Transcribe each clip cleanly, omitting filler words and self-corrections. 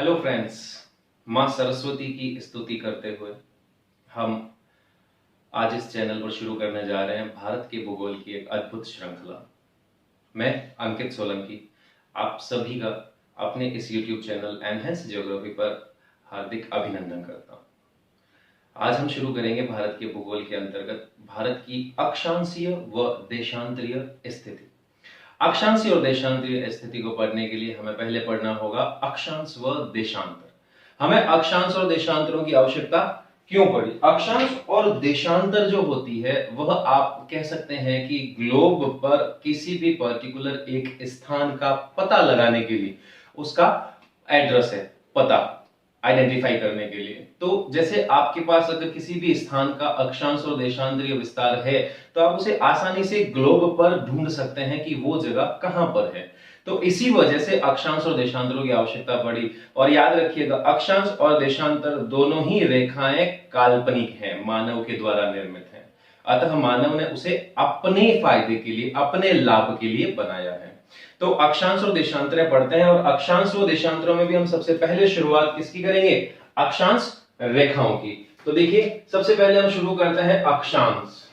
Hello friends, माँ सरस्वती की स्तुति करते हुए हम आज इस चैनल पर शुरू करने जा रहे हैं भारत के भूगोल की एक अद्भुत श्रृंखला। मैं अंकित सोलंकी आप सभी का अपने इस YouTube चैनल एनहेंस ज्योग्राफी पर हार्दिक अभिनंदन करता हूँ। आज हम शुरू करेंगे भारत के भूगोल के अंतर्गत भारत की अक्षांशीय व देशांतरीय स्थिति। अक्षांशीय और देशांतरीय स्थिति को पढ़ने के लिए हमें पहले पढ़ना होगा अक्षांश व देशांतर। हमें अक्षांश और देशांतरों की आवश्यकता क्यों पड़ी? अक्षांश और देशांतर जो होती है वह आप कह सकते हैं कि ग्लोब पर किसी भी पर्टिकुलर एक स्थान का पता लगाने के लिए उसका एड्रेस है, पता आइडेंटिफाई करने के लिए। तो जैसे आपके पास अगर किसी भी स्थान का अक्षांश और देशांतरीय विस्तार है तो आप उसे आसानी से ग्लोब पर ढूंढ सकते हैं कि वो जगह कहां पर है। तो इसी वजह से अक्षांश और देशांतरों की आवश्यकता पड़ी। और याद रखिएगा, अक्षांश और देशांतर दोनों ही रेखाएं काल्पनिक हैं, मानव के द्वारा निर्मित हैं। अतः मानव ने उसे अपने फायदे के लिए, अपने लाभ के लिए बनाया है। तो अक्षांश और देशांतरें पढ़ते हैं, और अक्षांश और देशांतरों में भी हम सबसे पहले शुरुआत किसकी करेंगे? अक्षांश रेखाओं की। तो देखिए, सबसे पहले हम शुरू करते हैं अक्षांश।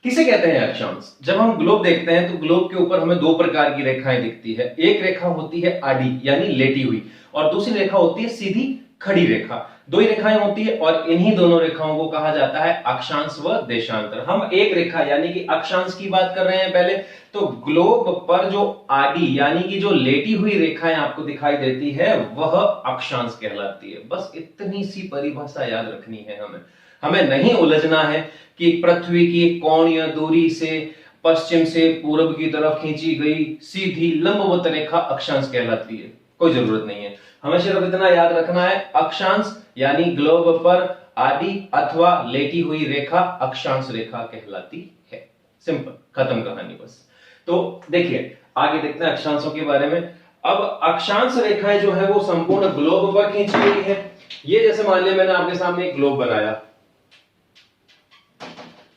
किसे कहते हैं अक्षांश? जब हम ग्लोब देखते हैं तो ग्लोब के ऊपर हमें दो प्रकार की रेखाएं दिखती है। एक रेखा होती है आड़ी यानी लेटी हुई, और दूसरी रेखा होती है सीधी खड़ी रेखा। दो ही रेखाएं होती है और इन्हीं दोनों रेखाओं को कहा जाता है अक्षांश व देशांतर। हम एक रेखा यानी कि अक्षांश की बात कर रहे हैं पहले। तो ग्लोब पर जो आड़ी यानी कि जो लेटी हुई रेखाएं आपको दिखाई देती है वह अक्षांश कहलाती है। बस इतनी सी परिभाषा याद रखनी है हमें नहीं उलझना है कि पृथ्वी की कोणीय दूरी से पश्चिम से पूर्व की तरफ खींची गई सीधी लंबवत रेखा अक्षांश कहलाती है। कोई जरूरत नहीं है, हमें सिर्फ इतना याद रखना है, अक्षांश यानी ग्लोब पर आड़ी अथवा लेटी हुई रेखा अक्षांश रेखा कहलाती है। सिंपल, खत्म कहानी बस। तो देखिए, आगे देखते हैं अक्षांशों के बारे में। अब अक्षांश रेखाएं जो है वो संपूर्ण ग्लोब पर खींची गई है। ये जैसे मान लिया मैंने आपके सामने एक ग्लोब बनाया,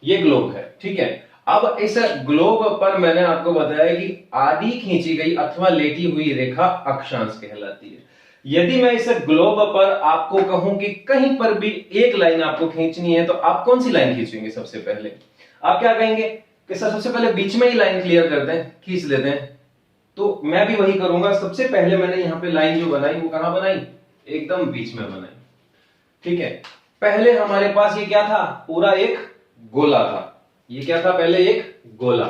ये ग्लोब है, ठीक है। अब इस ग्लोब पर मैंने आपको बताया कि आड़ी खींची गई अथवा लेटी हुई रेखा अक्षांश कहलाती है। यदि मैं इस ग्लोब पर आपको कहूं कि कहीं पर भी एक लाइन आपको खींचनी है तो आप कौन सी लाइन खींचेंगे? सबसे पहले आप क्या कहेंगे कि सर सबसे पहले बीच में ही लाइन क्लियर कर दें, खींच लेते हैं। तो मैं भी वही करूंगा। सबसे पहले मैंने यहां पे लाइन जो बनाई वो कहां बनाई? एकदम बीच में बनाई, ठीक है। पहले हमारे पास ये क्या था? पूरा एक गोला था। ये क्या था? पहले एक गोला।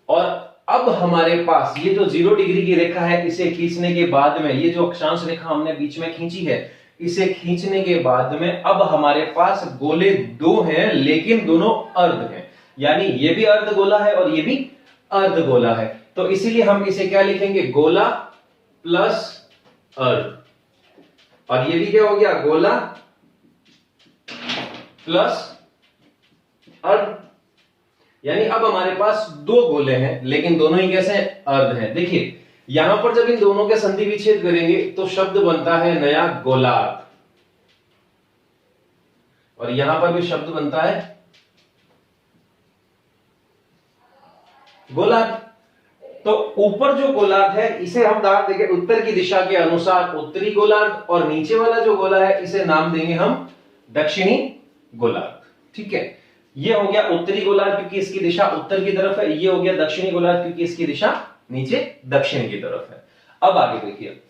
और अब हमारे पास ये जो 0 डिग्री की रेखा है, इसे खींचने के बाद में ये जो अक्षांश रेखा हमने बीच में खींची है, इसे खींचने के बाद में अब हमारे पास गोले दो हैं, लेकिन दोनों अर्ध हैं। यानी ये भी अर्ध गोला है और ये भी अर्ध गोला है। तो इसीलिए हम इसे क्या लिखेंगे? गोला प्लस अर्ध। और ये भी क्या हो गया? गोला प्लस अर्ध। यानी अब हमारे पास दो गोले हैं, लेकिन दोनों ही कैसे? अर्ध हैं। देखिए, यहां पर जब इन दोनों के संधि विच्छेद करेंगे तो शब्द बनता है नया गोलार्ध, और यहां पर भी शब्द बनता है गोलार्ध। तो ऊपर जो गोलार्ध है इसे हम नाम देंगे उत्तर की दिशा के अनुसार उत्तरी गोलार्ध, और नीचे वाला जो गोला है इसे नाम देंगे हम दक्षिणी गोलार्ध, ठीक है। ये हो गया उत्तरी गोलार्ध क्योंकि इसकी दिशा उत्तर की तरफ है। ये हो गया दक्षिणी गोलार्ध क्योंकि इसकी दिशा नीचे दक्षिण की तरफ है। अब आगे देखिए,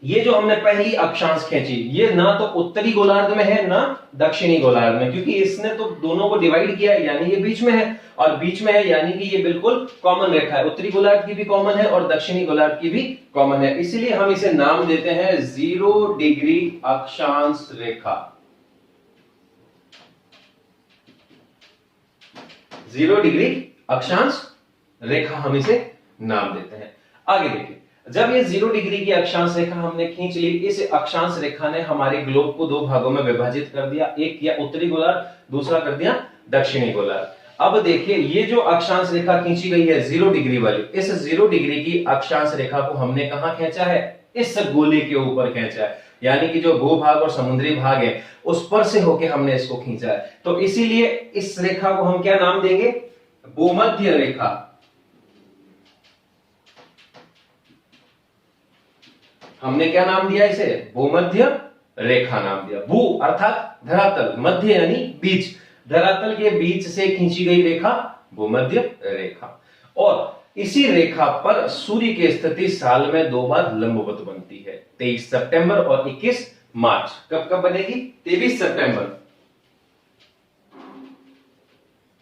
ये जो हमने पहली अक्षांश खींची, ये ना तो उत्तरी गोलार्ध में है ना दक्षिणी गोलार्ध में, क्योंकि इसने तो दोनों को डिवाइड किया है, यानी ये बीच में है। और बीच में है यानी कि ये बिल्कुल कॉमन रेखा है। उत्तरी गोलार्ध की भी कॉमन है और दक्षिणी गोलार्ध की भी कॉमन है। इसलिए हम इसे नाम देते हैं 0 डिग्री अक्षांश रेखा। 0 डिग्री अक्षांश रेखा हम इसे नाम देते हैं। आगे देखिए, जब ये 0 डिग्री की अक्षांश रेखा हमने खींच ली, इस अक्षांश रेखा ने हमारे ग्लोब को दो भागों में विभाजित कर दिया। एक किया उत्तरी गोलार्ध, दूसरा कर दिया दक्षिणी गोलार्ध। अब देखिए, ये जो अक्षांश रेखा खींची गई है 0 डिग्री वाली, इस 0 डिग्री की अक्षांश रेखा को हमने कहां खींचा है? इस गोले के ऊपर खींचा है। यानी कि जो भूभाग और समुद्री भाग है उस पर से होके हमने इसको खींचा है। तो इसीलिए इस रेखा को हम क्या नाम देंगे? भूमध्य रेखा, हमने क्या नाम दिया इसे? भूमध्य रेखा नाम दिया। भू अर्थात धरातल, मध्य यानी बीच, धरातल के बीच से खींची गई रेखा भूमध्य रेखा। और इसी रेखा पर सूर्य की स्थिति साल में 2 बार लंबवत बनती है, 23 सितंबर और 21 मार्च। कब कब बनेगी? 23 सितंबर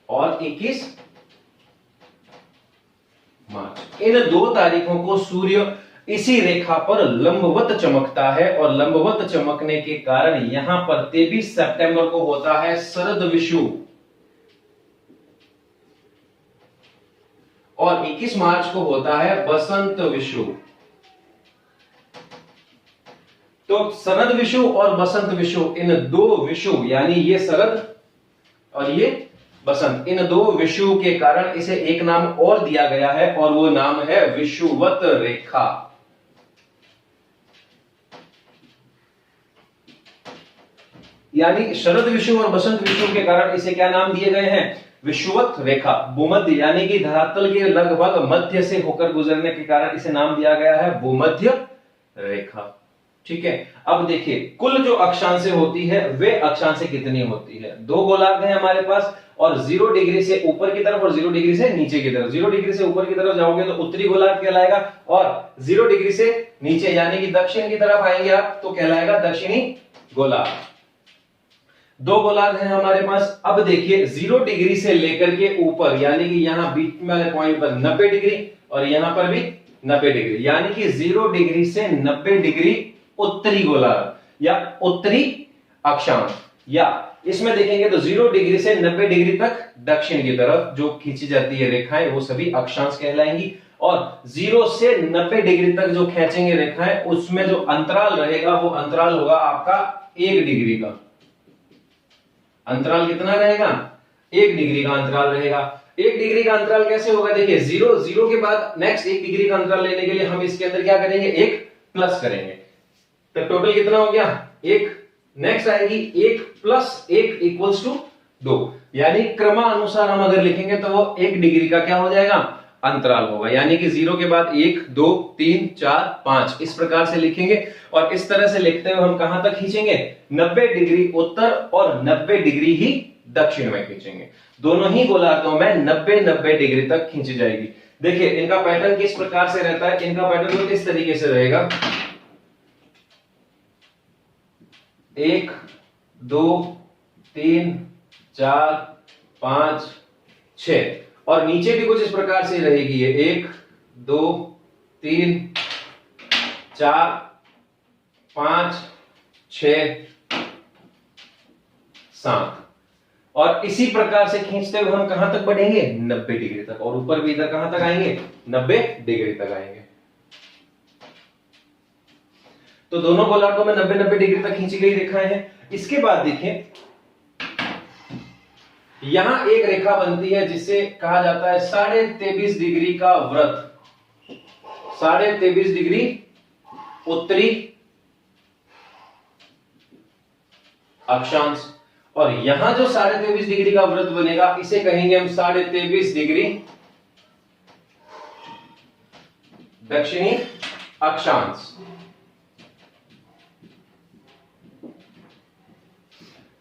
और 21 मार्च। इन 2 तारीखों को सूर्य इसी रेखा पर लंबवत चमकता है और लंबवत चमकने के कारण यहां पर 23 सितंबर को होता है शरद विषुव और 21 मार्च को होता है बसंत विषुव। तो शरद विषुव और बसंत विषुव, इन 2 विषुव यानी ये शरद और ये बसंत, इन 2 विषुव के कारण इसे एक नाम और दिया गया है और वो नाम है विषुवत रेखा। यानी शरद विषुव और बसंत विषुव के कारण इसे क्या नाम दिए गए हैं? विषुवत रेखा। भूमध्य यानी कि धरातल के लगभग मध्य से होकर गुजरने के कारण इसे नाम दिया गया है भूमध्य रेखा। ठीक है, अब देखिए कुल जो अक्षांशें होती है वे अक्षांशें कितनी होती है? 2 गोलार्ध है हमारे पास और 0 डिग्री से ऊपर की तरफ और 0 डिग्री से नीचे की तरफ। 0 डिग्री से ऊपर की तरफ जाओगे तो उत्तरी गोलार्ध कहलाएगा और 0 डिग्री से नीचे यानी कि दक्षिण की तरफ आएंगे आप तो कहलाएगा दक्षिणी गोलार्ध। 2 गोलार्ध है हमारे पास। अब देखिए 0 डिग्री से लेकर के ऊपर यानी कि यहां बीच वाले पॉइंट पर 90 डिग्री और यहां पर भी 90 डिग्री, यानी कि 0 डिग्री से 90 डिग्री उत्तरी गोलार्ध या उत्तरी अक्षांश, या इसमें देखेंगे तो 0 डिग्री से 90 डिग्री तक दक्षिण की तरफ जो खींची जाती है रेखाएं वो सभी अक्षांश कहलाएंगी। और 0 से 90 डिग्री तक जो खींचेंगे रेखाएं उसमें जो अंतराल रहेगा वो अंतराल होगा आपका 1 डिग्री का। अंतराल कितना रहेगा? 1 डिग्री का अंतराल रहेगा। 1 डिग्री का अंतराल कैसे होगा? देखिए 0 के बाद नेक्स्ट 1 डिग्री का अंतराल लेने के लिए हम इसके अंदर क्या करेंगे? 1 प्लस करेंगे, तो टोटल कितना हो गया? 1। नेक्स्ट आएगी 1 + 1 = 2, यानी क्रमानुसार हम अगर लिखेंगे तो वो 1 डिग्री का क्या हो जाएगा? अंतराल होगा। यानी कि 0 के बाद 1 2 3 4 5 इस प्रकार से लिखेंगे और इस तरह से लिखते हुए हम कहां तक खींचेंगे? 90 डिग्री उत्तर और 90 डिग्री ही दक्षिण में खींचेंगे। दोनों ही गोलार्धों में 90-90 डिग्री तक खींची जाएगी। देखिए इनका पैटर्न किस प्रकार से रहता है? इनका पैटर्न कुछ इस तरीके से रहेगा, 1 2 3 4 5 6 और नीचे भी कुछ इस प्रकार से रहेगी, 1 2 3 4 5 6 7 और इसी प्रकार से खींचते हुए हम कहां तक बढ़ेंगे? 90 डिग्री तक। और ऊपर भी इधर कहां तक आएंगे? 90 डिग्री तक आएंगे। तो दोनों गोलार्धों में 90-90 डिग्री तक खींची गई रेखाएं हैं। इसके बाद देखिए यहां एक रेखा बनती है जिसे कहा जाता है 23.5 डिग्री का व्रत। 23.5 डिग्री उत्तरी अक्षांश और यहां जो 23.5 डिग्री का व्रत बनेगा इसे कहेंगे हम 23.5 डिग्री दक्षिणी अक्षांश।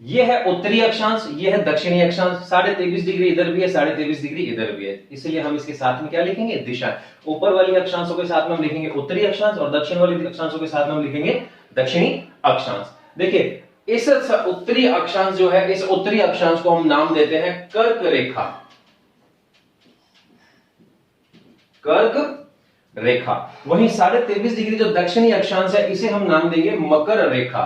यह है उत्तरी अक्षांश, यह है दक्षिणी अक्षांश। 23.5 डिग्री इधर भी है, 23.5 डिग्री इधर भी है, इसलिए हम इसके साथ में क्या लिखेंगे? दिशा। ऊपर वाली अक्षांशों के साथ में हम लिखेंगे उत्तरी अक्षांश और दक्षिण वाली अक्षांशों के साथ में हम लिखेंगे दक्षिणी अक्षांश। देखिए इस उत्तरी अक्षांश जो है, इस उत्तरी अक्षांश को हम नाम देते हैं कर्क रेखा। कर्क रेखा। वहीं 23.5 डिग्री जो दक्षिणी अक्षांश है इसे हम नाम देंगे मकर रेखा।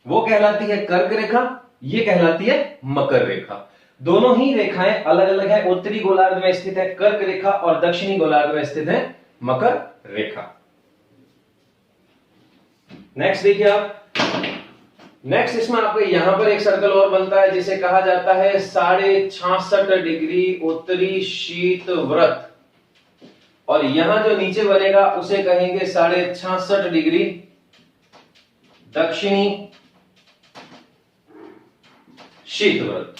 वो कहलाती है कर्क रेखा, ये कहलाती है मकर रेखा। दोनों ही रेखाएं अलग अलग है। उत्तरी गोलार्ध में स्थित है कर्क रेखा और दक्षिणी गोलार्ध में स्थित है मकर रेखा। नेक्स्ट देखिए आप, नेक्स्ट इसमें आपको यहां पर एक सर्कल और बनता है जिसे कहा जाता है 66.5 डिग्री उत्तरी शीत व्रत और यहां जो नीचे बनेगा उसे कहेंगे 66.5 डिग्री दक्षिणी शीत व्रत।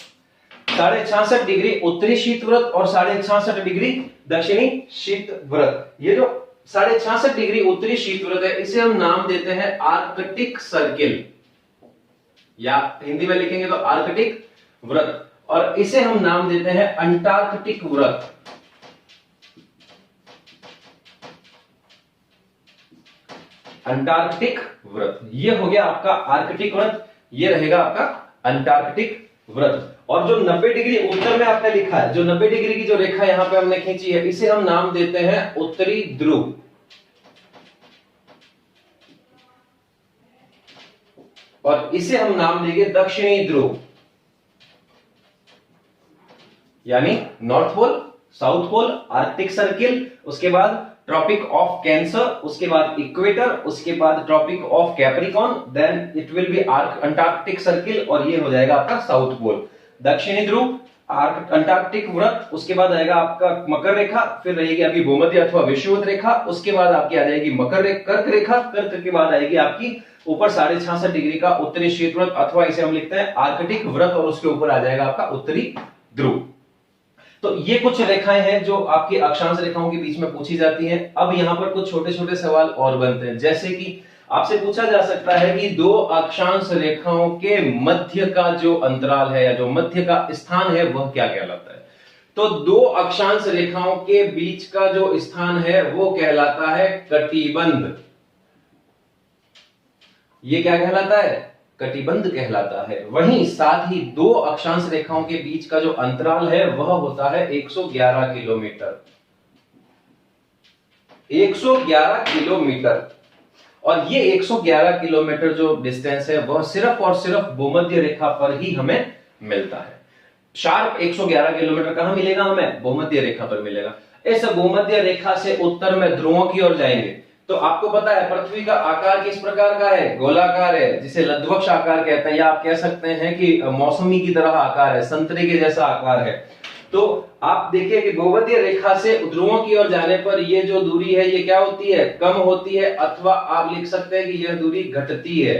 66.5 डिग्री उत्तरी शीत व्रत और 66.5 डिग्री दक्षिणी शीत व्रत। ये जो 66.5 डिग्री उत्तरी शीत व्रत है, इसे हम नाम देते हैं आर्कटिक सर्किल, या हिंदी में लिखेंगे तो आर्कटिक व्रत, और इसे हम नाम देते हैं अंटार्कटिक व्रत। अंटार्कटिक व्रत, ये हो गया आपका आर्कटिक व्रत, ये रहेगा आपका अंटार्कटिक व्रत। और जो 90 डिग्री उत्तर में आपने लिखा है, जो 90 डिग्री की जो रेखा यहां पे हमने खींची है, इसे हम नाम देते हैं उत्तरी ध्रुव, और इसे हम नाम देंगे दक्षिणी ध्रुव, यानी north pole, south pole, Arctic circle, उसके बाद ट्रॉपिक ऑफ कैंसर, उसके बाद इक्वेटर, उसके बाद tropic of Capricorn, then it will be Antarctic circle, और ये हो जाएगा आपका साउथ पोल। दक्षिणी ध्रुव, अंटार्कटिक व्रत, उसके बाद आएगा आपका मकर रेखा, फिर रहेगी आपकी भूमध्य अथवा विषुवत रेखा, उसके बाद आपकी आ जाएगी कर्क रेखा, कर्क के बाद आएगी आपकी ऊपर 66.5 डिग्री का उत्तरी शीत व्रत, अथवा इसे हम लिखते हैं आर्कटिक व्रत, और उसके ऊपर आ जाएगा आपका उत्तरी ध्रुव। तो ये कुछ रेखाएं हैं जो आपकी अक्षांश रेखाओं के बीच में पूछी जाती हैं। अब यहां पर कुछ छोटे छोटे सवाल और बनते हैं, जैसे कि आपसे पूछा जा सकता है कि दो अक्षांश रेखाओं के मध्य का जो अंतराल है, या जो मध्य का स्थान है, वह क्या कहलाता है। तो दो अक्षांश रेखाओं के बीच का जो स्थान है वो कहलाता है कटिबंध। ये क्या कहलाता है? कटिबंध कहलाता है। वहीं साथ ही दो अक्षांश रेखाओं के बीच का जो अंतराल है वह होता है 111 किलोमीटर। 111 किलोमीटर, और ये 111 किलोमीटर जो डिस्टेंस है वह सिर्फ और सिर्फ भूमध्य रेखा पर ही हमें मिलता है। शार्प 111 किलोमीटर कहां मिलेगा हमें? भूमध्य रेखा पर मिलेगा। इस भूमध्य रेखा से उत्तर में ध्रुवों की ओर जाएंगे तो आपको पता है पृथ्वी का आकार किस प्रकार का है? गोलाकार है, जिसे लघ्वक्ष आकार कहते हैं, या आप कह सकते हैं कि मौसमी की तरह आकार है, संतरे के जैसा आकार है। तो आप देखिए कि भूमध्य रेखा से ध्रुवों की ओर जाने पर ये जो दूरी है ये क्या होती है? कम होती है, अथवा आप लिख सकते हैं कि यह दूरी घटती है।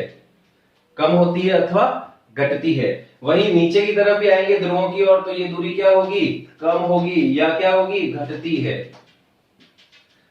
कम होती है अथवा घटती है। वहीं नीचे की तरफ भी आएंगे ध्रुवों की ओर तो ये दूरी क्या होगी? कम होगी, या क्या होगी? घटती है।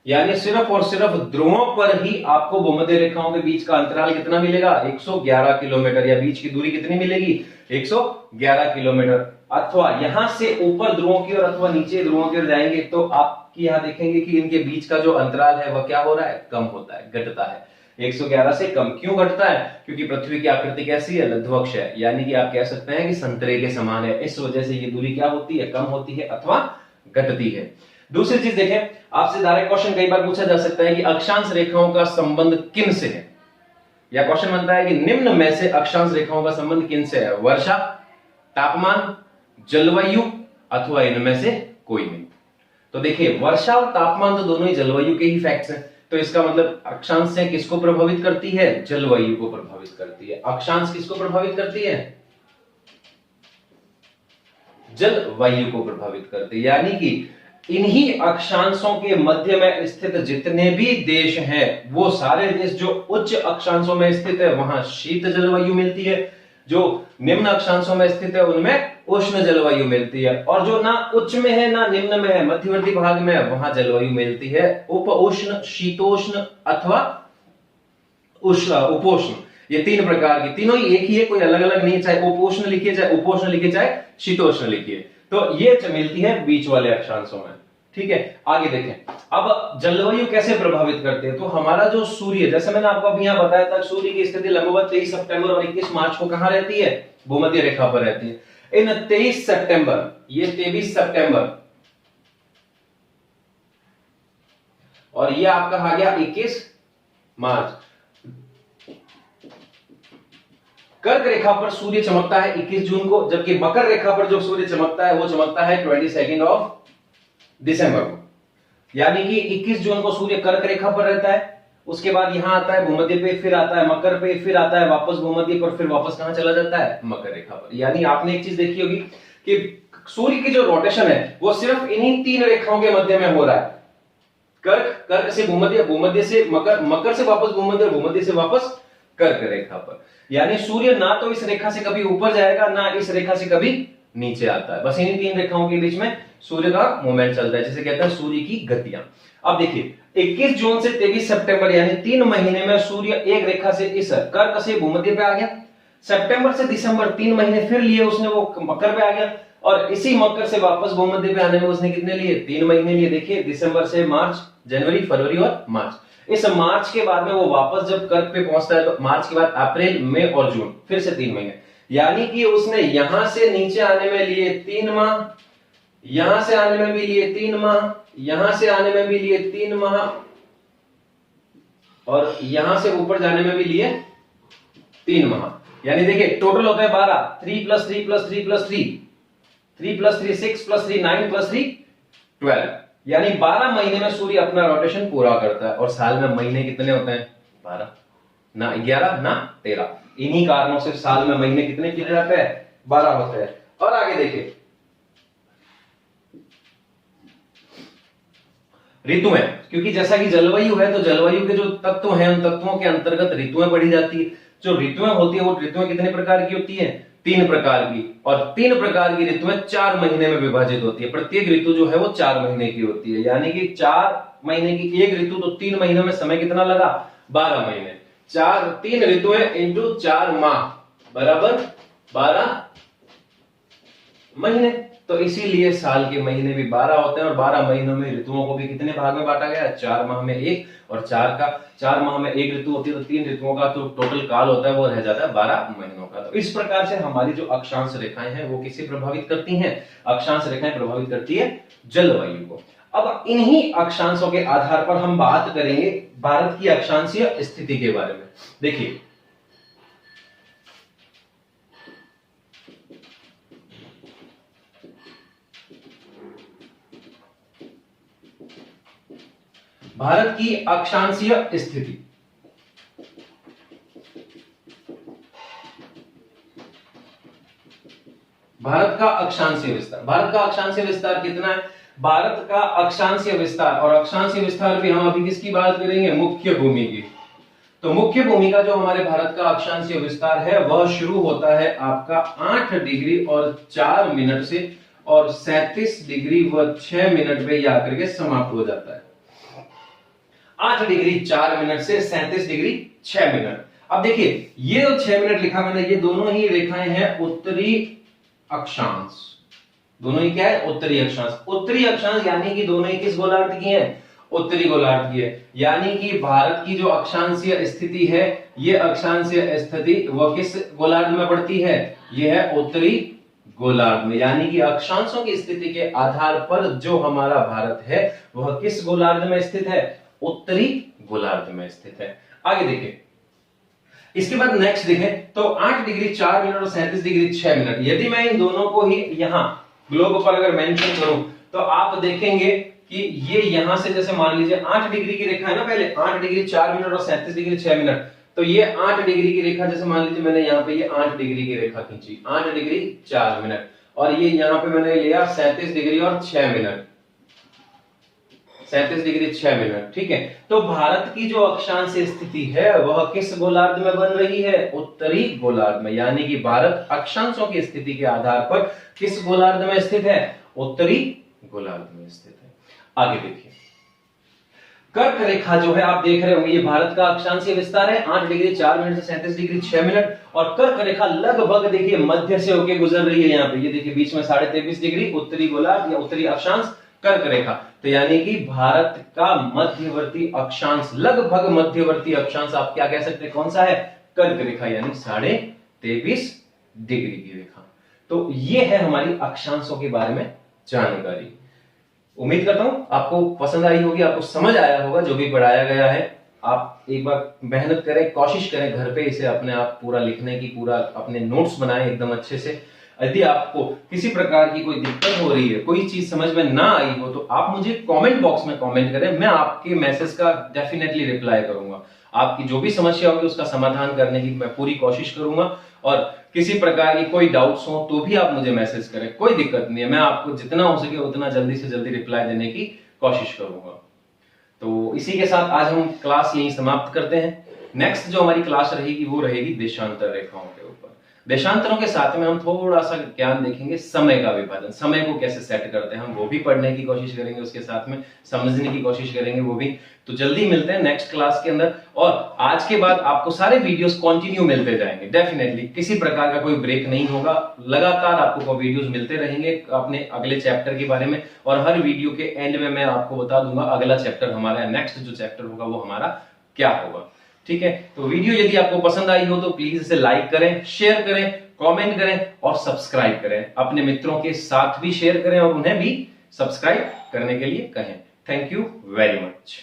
यानी सिर्फ और सिर्फ ध्रुवों पर ही आपको भूमध्य रेखाओं के बीच का अंतराल कितना मिलेगा? 111 किलोमीटर, या बीच की दूरी कितनी मिलेगी? 111 किलोमीटर। अथवा यहां से ऊपर ध्रुवों की ओर अथवा नीचे ध्रुवों की ओर जाएंगे तो आप यहां देखेंगे कि इनके बीच का जो अंतराल है वह क्या हो रहा है? कम होता है, घटता है। 111 से कम क्यों घटता है? क्योंकि पृथ्वी की आकृति कैसी है? लघ्वक्ष है, यानी कि आप कह सकते हैं कि संतरे के समान है। इस वजह से ये दूरी क्या होती है? कम होती है अथवा घटती है। दूसरी चीज देखें, आपसे डायरेक्ट क्वेश्चन कई बार पूछा जा सकता है कि अक्षांश रेखाओं का संबंध किन से है, या क्वेश्चन बनता है कि निम्न में से अक्षांश रेखाओं का संबंध किन से है? वर्षा, तापमान, जलवायु, अथवा इनमें से कोई नहीं। तो देखिए वर्षा और तापमान तो दोनों ही जलवायु के ही फैक्ट्स हैं, तो इसका मतलब अक्षांश से किसको प्रभावित करती है? जलवायु को प्रभावित करती है। अक्षांश किसको प्रभावित करती है? जलवायु को प्रभावित करती है। यानी कि इन्हीं अक्षांशों के मध्य में स्थित जितने भी देश हैं वो सारे देश जो उच्च अक्षांशों में स्थित है वहां शीत जलवायु मिलती है, जो निम्न अक्षांशों में स्थित है उनमें उष्ण जलवायु मिलती है, और जो ना उच्च में है ना निम्न में है, मध्यवर्ती भाग में है, वहां जलवायु मिलती है उप उष्ण, शीतोष्ण अथवा उपोष्ण। ये तीन प्रकार की, तीनों ही एक ही है, कोई अलग अलग नहीं, चाहे उपोष्ण लिखिए, चाहे उपोष्ण लिखिए, चाहे शीतोष्ण लिखिए। तो ये मिलती है बीच वाले अक्षांशों में। ठीक है, आगे देखें अब जलवायु कैसे प्रभावित करती है। तो हमारा जो सूर्य, जैसे मैंने आपको अभी यहां बताया था, सूर्य की स्थिति लंबवत 23 सितंबर और 21 मार्च को कहां रहती है? भूमध्य रेखा पर रहती है। इन 23 सितंबर, ये 23 सितंबर, और ये आपका आ गया 21 मार्च। कर्क रेखा पर सूर्य चमकता है 21 जून को, जबकि मकर रेखा पर जो सूर्य चमकता है वो चमकता है 22 दिसंबर को। यानी कि 21 जून को सूर्य कर्क रेखा पर रहता है, उसके बाद यहां आता है भूमध्य पे, फिर आता है मकर पे, फिर आता है वापस भूमध्य पर, फिर वापस कहां चला जाता है? मकर रेखा पर। यानी आपने एक चीज देखी होगी कि सूर्य की जो रोटेशन है वो सिर्फ इन्हीं तीन रेखाओं के मध्य में हो रहा है। कर्क से भूमध्य, भूमध्य से मकर, मकर से वापस भूमध्य, भूमध्य से वापस कर्क रेखा पर। यानी सूर्य ना तो इस रेखा से कभी ऊपर जाएगा, ना इस रेखा से कभी नीचे आता है, बस इन्हीं तीन रेखाओं के बीच में सूर्य का मूवमेंट चलता है, जिसे कहते हैं सूर्य की गतियां। अब देखिए 21 जून से 23 सितंबर यानी 3 महीने में सूर्य एक रेखा से इस कर्क से भूमध्य पे आ गया। सितंबर से दिसंबर 3 महीने फिर लिए उसने, वो मकर पे आ गया, और इसी मकर से वापस भूमध्य पे आने में उसने कितने लिए, 3 महीने लिए। देखिए दिसंबर से मार्च, जनवरी, फरवरी और मार्च। इस मार्च के बाद में वो वापस जब कर्क पे पहुंचता है तो मार्च के बाद अप्रैल, मई और जून, फिर से 3 महीने, यानी कि उसने यहां से नीचे आने में लिए 3 माह, यहां से आने में भी लिए 3 माह, यहां से आने में भी लिए 3 माह, और यहां से ऊपर जाने में भी लिए 3 माह। यानी देखिए टोटल होता है 12, 3 + 3 + 3 + 3, 3 + 3 6 + 3 9 + 3 12, यानी 12 महीने में सूर्य अपना रोटेशन पूरा करता है। और साल में महीने कितने होते हैं, 12, ना 11 ना 13। इन्हीं कारणों से साल में महीने कितने किए जाते हैं, 12 होते हैं। और आगे देखिए ऋतुएं, क्योंकि जैसा कि जलवायु है तो जलवायु के जो तत्व हैं उन तत्वों के अंतर्गत ऋतुएं पढ़ी जाती है। जो ऋतुएं होती है वो ऋतुएं कितने प्रकार की होती है, 3 प्रकार की, और 3 प्रकार की ऋतुएं 4 महीने में विभाजित होती है। प्रत्येक ऋतु जो है वो 4 महीने की होती है, यानी कि 4 महीने की एक ऋतु, तो 3 महीनों में समय कितना लगा, 12 महीने। 3 ऋतुएं इंटू 4 माह बराबर 12 महीने। तो इसीलिए साल के महीने भी 12 होते हैं, और 12 महीनों में ऋतुओं को भी कितने भाग में बांटा गया है, 4 माह में एक, और 4 माह में एक ऋतु होती है, तो 3 ऋतुओं का तो टोटल काल होता है वो रह जाता है 12 महीनों का। तो इस प्रकार से हमारी जो अक्षांश रेखाएं हैं वो किसे प्रभावित करती हैं, अक्षांश रेखाएं प्रभावित करती है जलवायु को। अब इन्हीं अक्षांशों के आधार पर हम बात करेंगे भारत की अक्षांशीय स्थिति के बारे में। देखिए भारत की अक्षांशीय स्थिति, भारत का अक्षांशीय विस्तार, भारत का अक्षांशीय विस्तार कितना है, भारत का अक्षांशीय विस्तार, और अक्षांशीय विस्तार भी हम अभी किसकी बात करेंगे, मुख्य भूमि की। तो मुख्य भूमि का जो हमारे भारत का अक्षांशीय विस्तार है वह शुरू होता है आपका 8 डिग्री और 4 मिनट से, और 37 डिग्री व 6 मिनट पे आकर के समाप्त हो जाता है। 8 डिग्री 4 मिनट से 37 डिग्री 6 मिनट। अब देखिए ये जो 6 मिनट लिखा मैंने, ये दोनों ही रेखाएं हैं उत्तरी अक्षांश, दोनों ही क्या है, उत्तरी अक्षांश। उत्तरी अक्षांश यानी कि दोनों ही किस गोलार्ध की हैं, उत्तरी गोलार्ध की है। यानी कि भारत की जो अक्षांशीय स्थिति है, ये अक्षांशीय स्थिति वह किस गोलार्ध में पड़ती है, यह है उत्तरी गोलार्ध में। यानी कि अक्षांशों की स्थिति के आधार पर जो हमारा भारत है वह किस गोलार्ध में स्थित है, उत्तरी गोलार्ध में स्थित है। आगे देखें, इसके बाद नेक्स्ट देखें तो 8 डिग्री 4 मिनट और 37 डिग्री 6 मिनट, यदि मैं इन दोनों को ही यहां ग्लोब पर अगर मेंशन करूं तो आप देखेंगे कि ये यहां से जैसे मान लीजिए 8 डिग्री की रेखा है ना, पहले 8 डिग्री 4 मिनट और 37 डिग्री 6 मिनट, तो ये 8 डिग्री की रेखा, जैसे मान लीजिए मैंने यहाँ पे ये 8 डिग्री की रेखा खींची, 8 डिग्री 4 मिनट, और ये यहाँ पे मैंने लिया 37 डिग्री और 6 मिनट, 37 डिग्री 6 मिनट, ठीक है। तो भारत की जो अक्षांशीय स्थिति है वह किस गोलार्ध में बन रही है, उत्तरी गोलार्ध में। यानी कि भारत अक्षांशों की स्थिति के आधार पर किस गोलार्ध में स्थित है, उत्तरी गोलार्ध में स्थित है। आगे देखिए, कर्क रेखा जो है आप देख रहे होंगे, ये भारत का अक्षांशीय विस्तार है, 8 डिग्री 4 मिनट से 37 डिग्री 6 मिनट, और कर्क रेखा लगभग देखिए मध्य से होकर गुजर रही है। यहाँ पे ये देखिए बीच में 23.5 डिग्री उत्तरी गोलार्ध या उत्तरी अक्षांश कर्क रेखा। तो यानी कि भारत का मध्यवर्ती अक्षांश, लगभग मध्यवर्ती अक्षांश आप क्या कह सकते हैं, कौन सा है, कर्क रेखा, यानी 23.5 डिग्री की रेखा। तो ये है हमारी अक्षांशों के बारे में जानकारी। उम्मीद करता हूं आपको पसंद आई होगी, आपको समझ आया होगा जो भी पढ़ाया गया है। आप एक बार मेहनत करें, कोशिश करें घर पे इसे अपने आप पूरा लिखने की, पूरा अपने नोट्स बनाएं एकदम अच्छे से। यदि आपको किसी प्रकार की कोई दिक्कत हो रही है, कोई चीज समझ में ना आई हो, तो आप मुझे कमेंट बॉक्स में कमेंट करें, मैं आपके मैसेज का डेफिनेटली रिप्लाई करूंगा। आपकी जो भी समस्या होगी उसका समाधान करने की मैं पूरी कोशिश करूंगा, और किसी प्रकार की कोई डाउट्स हो तो भी आप मुझे मैसेज करें, कोई दिक्कत नहीं है, मैं आपको जितना हो सके उतना जल्दी से जल्दी रिप्लाई देने की कोशिश करूंगा। तो इसी के साथ आज हम क्लास यहीं समाप्त करते हैं। नेक्स्ट जो हमारी क्लास रहेगी वो रहेगी देशांतर रेखाओं के ऊपर। देशांतरों के साथ में हम थोड़ा सा ज्ञान देखेंगे समय का विभाजन, समय को कैसे सेट करते हैं हम वो भी पढ़ने की कोशिश करेंगे, उसके साथ में समझने की कोशिश करेंगे वो भी। तो जल्दी मिलते हैं नेक्स्ट क्लास के अंदर, और आज के बाद आपको सारे वीडियोस कंटिन्यू मिलते जाएंगे डेफिनेटली, किसी प्रकार का कोई ब्रेक नहीं होगा, लगातार आपको वीडियोस मिलते रहेंगे अपने अगले चैप्टर के बारे में। और हर वीडियो के एंड में मैं आपको बता दूंगा अगला चैप्टर हमारा, नेक्स्ट जो चैप्टर होगा वो हमारा क्या होगा। ठीक है, तो वीडियो यदि आपको पसंद आई हो तो प्लीज इसे लाइक करें, शेयर करें, कमेंट करें और सब्सक्राइब करें। अपने मित्रों के साथ भी शेयर करें और उन्हें भी सब्सक्राइब करने के लिए कहें। Thank you very much.